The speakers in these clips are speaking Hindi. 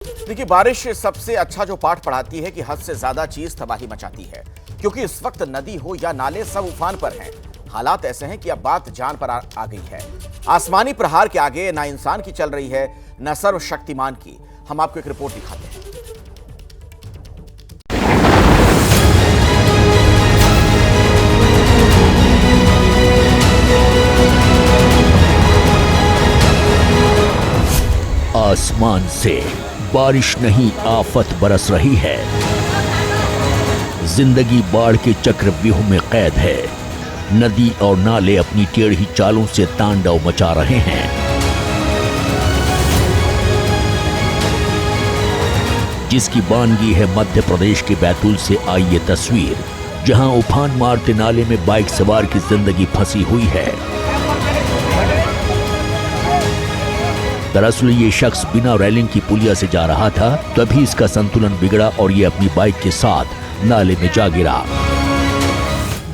देखिए, बारिश सबसे अच्छा जो पाठ पढ़ाती है कि हद से ज्यादा चीज तबाही मचाती है, क्योंकि इस वक्त नदी हो या नाले सब उफान पर हैं। हालात ऐसे हैं कि अब बात जान पर आ गई है। आसमानी प्रहार के आगे ना इंसान की चल रही है, न सर्वशक्तिमान की। हम आपको एक रिपोर्ट दिखाते हैं। आसमान से बारिश नहीं आफत बरस रही है। जिंदगी बाढ़ के चक्रव्यूह में कैद है। नदी और नाले अपनी टेढ़ी चालों से तांडव मचा रहे हैं। जिसकी बानगी है मध्य प्रदेश के बैतूल से आई ये तस्वीर, जहां उफान मारते नाले में बाइक सवार की जिंदगी फंसी हुई है। दरअसल ये शख्स बिना रेलिंग की पुलिया से जा रहा था, तभी इसका संतुलन बिगड़ा और ये अपनी बाइक के साथ नाले में जा गिरा।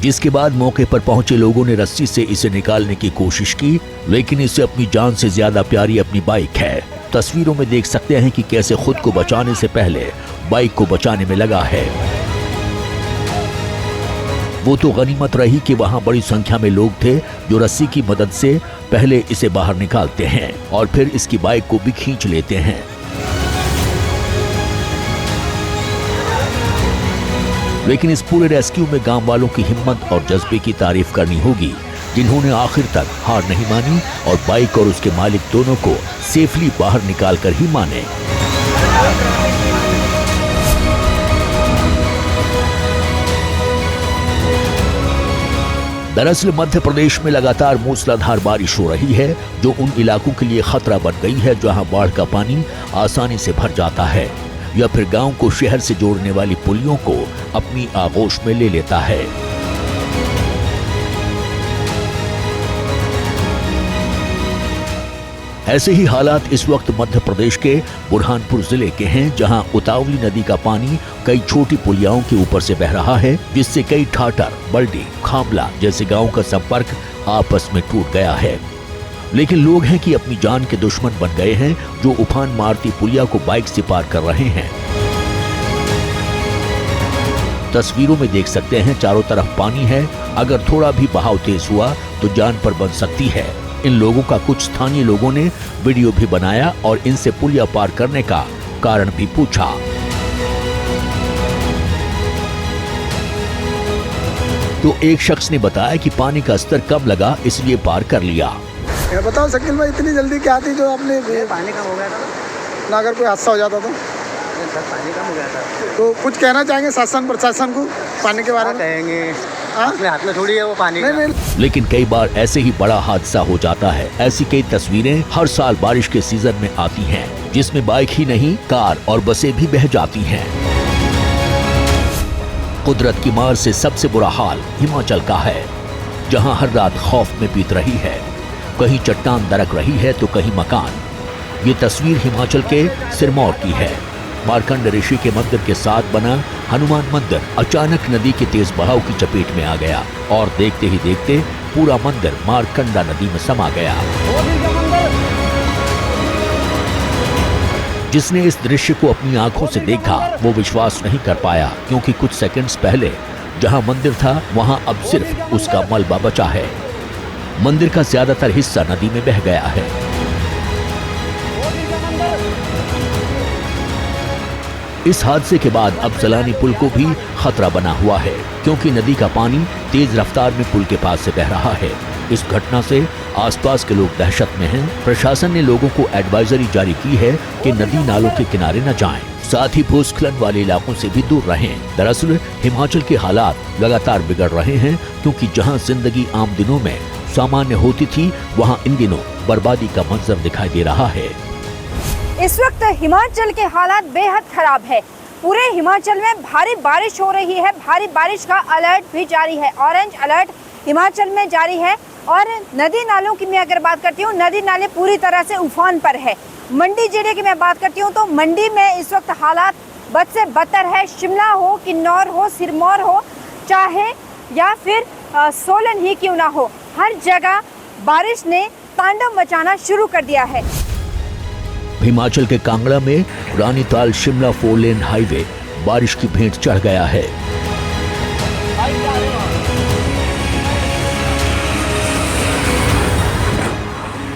जिसके बाद मौके पर पहुंचे लोगों ने रस्सी से इसे निकालने की कोशिश की, लेकिन इसे अपनी जान से ज्यादा प्यारी अपनी बाइक है। तस्वीरों में देख सकते हैं कि कैसे खुद को बचाने से पहले बाइक को बचाने में लगा है। वो तो गनीमत रही कि वहां बड़ी संख्या में लोग थे जो रस्सी की मदद से पहले इसे बाहर निकालते हैं और फिर इसकी बाइक को भी खींच लेते हैं। लेकिन इस पूरे रेस्क्यू में गांव वालों की हिम्मत और जज्बे की तारीफ करनी होगी, जिन्होंने आखिर तक हार नहीं मानी और बाइक और उसके मालिक दोनों को सेफली बाहर निकालकर ही माने। दरअसल मध्य प्रदेश में लगातार मूसलाधार बारिश हो रही है, जो उन इलाकों के लिए खतरा बन गई है जहां बाढ़ का पानी आसानी से भर जाता है या फिर गांव को शहर से जोड़ने वाली पुलियों को अपनी आगोश में ले लेता है। ऐसे ही हालात इस वक्त मध्य प्रदेश के बुरहानपुर जिले के हैं, जहां उतावली नदी का पानी कई छोटी पुलियाओं के ऊपर से बह रहा है, जिससे कई ठाटर, बल्डी, खामला जैसे गांवों का संपर्क आपस में टूट गया है। लेकिन लोग हैं कि अपनी जान के दुश्मन बन गए हैं, जो उफान मारती पुलिया को बाइक से पार कर रहे हैं। तस्वीरों में देख सकते हैं चारों तरफ पानी है, अगर थोड़ा भी बहाव तेज हुआ तो जान पर बन सकती है। इन लोगों का कुछ स्थानीय लोगों ने वीडियो भी बनाया और इनसे पुलिया पार करने का कारण भी पूछा। तो एक शख्स ने बताया कि पानी का स्तर कम लगा, इसलिए पार कर लिया। बताओ शकील भाई, इतनी जल्दी क्या थी जो आपने पानी कम हो गया था ना, अगर कोई हादसा हो जाता तो सर पानी कम हो गया था। तो कुछ कहना चाहेंगे शासन प्रशासन को पानी के बारे में? कहेंगे अपने हाथ में थोड़ी है वो पानी नहीं। लेकिन कई बार ऐसे ही बड़ा हादसा हो जाता है। ऐसी कई तस्वीरें हर साल बारिश के सीजन में आती हैं, जिसमें बाइक ही नहीं कार और बसें भी बह जाती हैं। कुदरत की मार से सबसे बुरा हाल हिमाचल का है, जहां हर रात खौफ में बीत रही है। कहीं चट्टान दरक रही है तो कहीं मकान। ये तस्वीर हिमाचल के सिरमौर की है। मार्कंड ऋषि के मंदिर के साथ बना हनुमान मंदिर अचानक नदी के तेज बहाव की चपेट में आ गया और देखते ही देखते पूरा मंदिर मारकंडा नदी में समा गया। जिसने इस दृश्य को अपनी आंखों से देखा वो विश्वास नहीं कर पाया, क्योंकि कुछ सेकंड्स पहले जहां मंदिर था वहां अब सिर्फ उसका मलबा बचा है। मंदिर का ज्यादातर हिस्सा नदी में बह गया है। इस हादसे के बाद अब सलानी पुल को भी खतरा बना हुआ है, क्योंकि नदी का पानी तेज रफ्तार में पुल के पास से बह रहा है। इस घटना से आसपास के लोग दहशत में हैं। प्रशासन ने लोगों को एडवाइजरी जारी की है कि नदी नालों के किनारे न जाएं, साथ ही भूस्खलन वाले इलाकों से भी दूर रहें। दरअसल हिमाचल के हालात लगातार बिगड़ रहे हैं, क्योंकि जहां जिंदगी आम दिनों में सामान्य होती थी, वहां इन दिनों बर्बादी का मंजर दिखाई दे रहा है। इस वक्त हिमाचल के हालात बेहद खराब है। पूरे हिमाचल में भारी बारिश हो रही है। भारी बारिश का अलर्ट भी जारी है। ऑरेंज अलर्ट हिमाचल में जारी है। और नदी नालों की मैं अगर बात करती हूँ, नदी नाले पूरी तरह से उफान पर है। मंडी जिले की मैं बात करती हूँ तो मंडी में इस वक्त हालात बद से बदतर है। शिमला हो, किन्नौर हो, सिरमौर हो, चाहे या फिर सोलन ही क्यों ना हो, हर जगह बारिश ने तांडव मचाना शुरू कर दिया है। हिमाचल के कांगड़ा में रानीताल शिमला 4 लेन हाईवे बारिश की भेंट चढ़ गया है।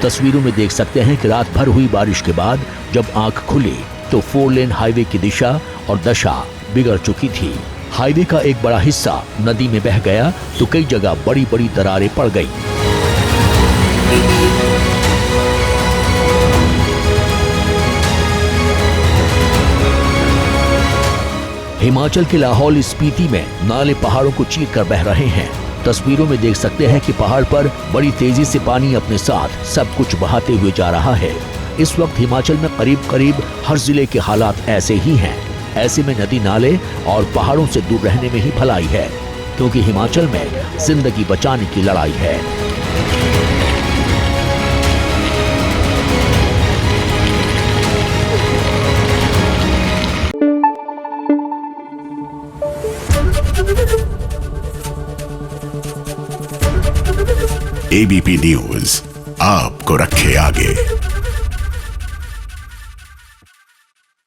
तस्वीरों में देख सकते हैं कि रात भर हुई बारिश के बाद जब आंख खुली तो 4 लेन हाईवे की दिशा और दशा बिगड़ चुकी थी। हाईवे का एक बड़ा हिस्सा नदी में बह गया तो कई जगह बड़ी बड़ी दरारें पड़ गई। हिमाचल के लाहौल स्पीति में नाले पहाड़ों को चीर कर बह रहे हैं। तस्वीरों में देख सकते हैं कि पहाड़ पर बड़ी तेजी से पानी अपने साथ सब कुछ बहाते हुए जा रहा है। इस वक्त हिमाचल में करीब करीब हर जिले के हालात ऐसे ही हैं। ऐसे में नदी नाले और पहाड़ों से दूर रहने में ही भलाई है, क्योंकि हिमाचल में जिंदगी बचाने की लड़ाई है। एबीपी न्यूज आपको रखे आगे।